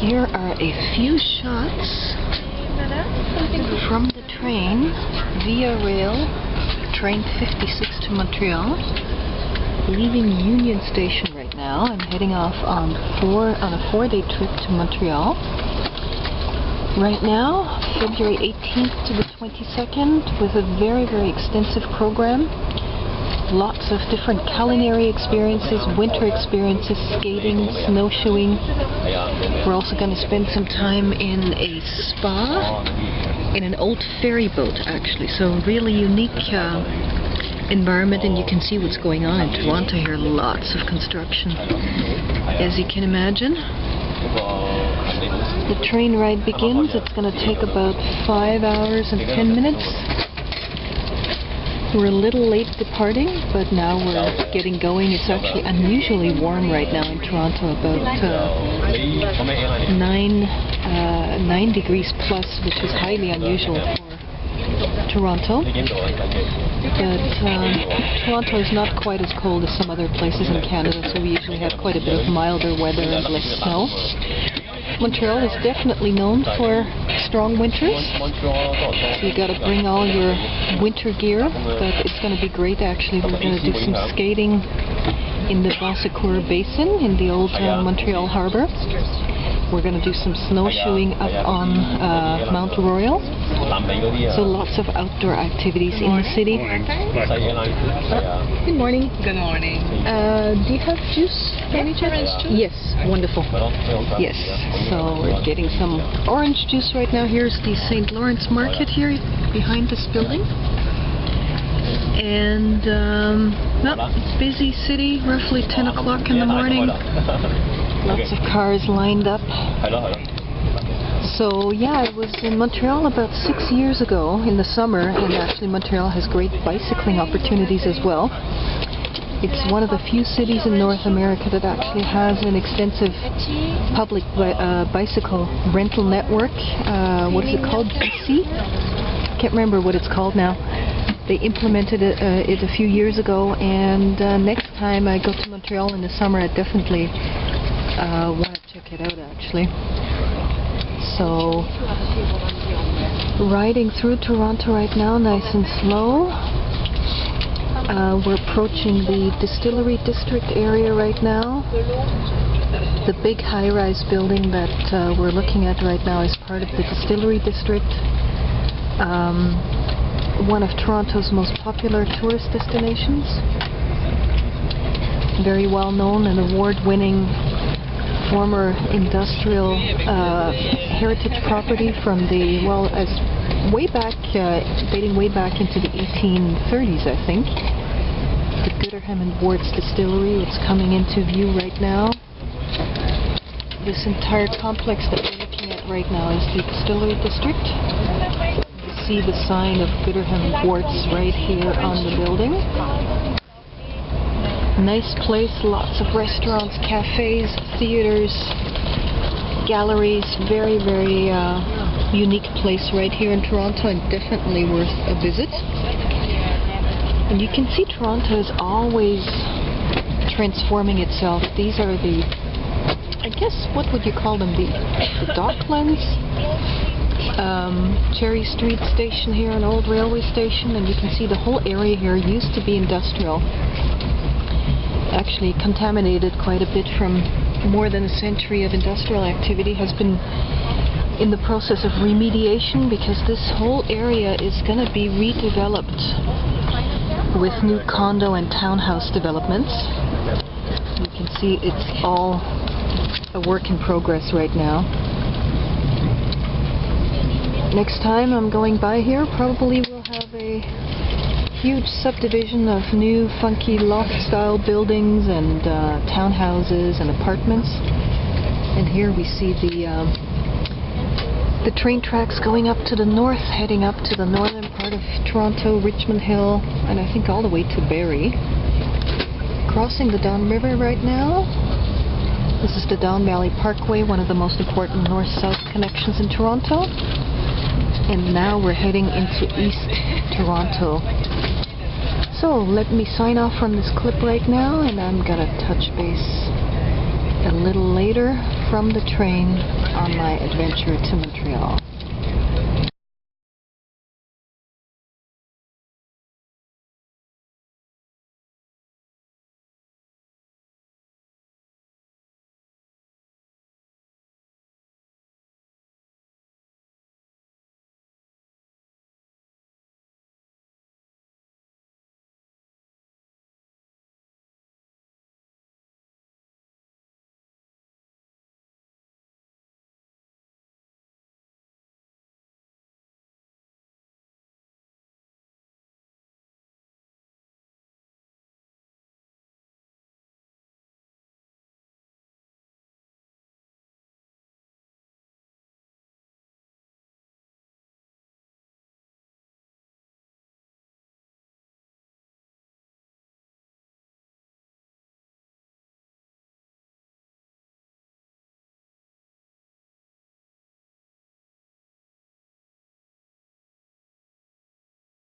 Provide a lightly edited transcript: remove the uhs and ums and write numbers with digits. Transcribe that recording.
Here are a few shots from the train via rail, train 56 to Montreal. Leaving Union Station right now. I'm heading off on a 4-day trip to Montreal. Right now, February 18th to the 22nd, with a very, very extensive program. Lots of different culinary experiences, winter experiences, skating, snowshoeing. We're also going to spend some time in a spa, in an old ferry boat actually, so really unique environment, and you can see what's going on in Toronto here. Lots of construction, as you can imagine. The train ride begins. It's going to take about 5 hours and 10 minutes. We're a little late departing, but now we're getting going. It's actually unusually warm right now in Toronto, about 9 degrees plus, which is highly unusual for Toronto. But Toronto is not quite as cold as some other places in Canada, so we usually have quite a bit of milder weather and less snow. Montreal is definitely known for strong winters, so you got to bring all your winter gear, but it's going to be great actually. We're going to do some skating in the Bonsecours basin in the old Montreal harbor. We're going to do some snowshoeing up on Mount Royal. So lots of outdoor activities in the city. Good morning. Good morning. Do you have juice? Any chance? Yes, wonderful. Yes, so we're getting some orange juice right now. Here's the St. Lawrence Market here behind this building. And busy city, roughly 10 o'clock in the morning. Lots of cars lined up. So yeah, I was in Montreal about 6 years ago in the summer, and actually Montreal has great bicycling opportunities as well. It's one of the few cities in North America that actually has an extensive public bicycle rental network. What is it called? BC? Can't remember what it's called now. They implemented it a few years ago, and next time I go to Montreal in the summer, I definitely want to check it out actually. So, riding through Toronto right now, nice and slow. We're approaching the Distillery District area right now. The big high-rise building that we're looking at right now is part of the Distillery District. One of Toronto's most popular tourist destinations. Very well known and award-winning former industrial heritage property from the, well, as way back, dating way back into the 1830s, I think. The Gooderham and Worts Distillery, it's coming into view right now. This entire complex that we're looking at right now is the Distillery District. You see the sign of Gooderham and Worts right here on the building. Nice place, lots of restaurants, cafes, theaters, galleries. Very, very unique place right here in Toronto, and definitely worth a visit. And you can see Toronto is always transforming itself. These are the, I guess, what would you call them? The Docklands? Cherry Street Station here, an old railway station, and you can see the whole area here used to be industrial. Actually contaminated quite a bit from more than a century of industrial activity, has been in the process of remediation, because this whole area is going to be redeveloped with new condo and townhouse developments. You can see it's all a work in progress right now. Next time I'm going by here, probably we'll have a huge subdivision of new funky loft-style buildings and townhouses and apartments. And here we see the train tracks going up to the north, heading up to the northern part of Toronto, Richmond Hill, and I think all the way to Barrie. Crossing the Don River right now. This is the Don Valley Parkway, one of the most important north-south connections in Toronto. And now we're heading into East Toronto. So let me sign off from this clip right now, and I'm gonna touch base a little later from the train on my adventure to Montreal.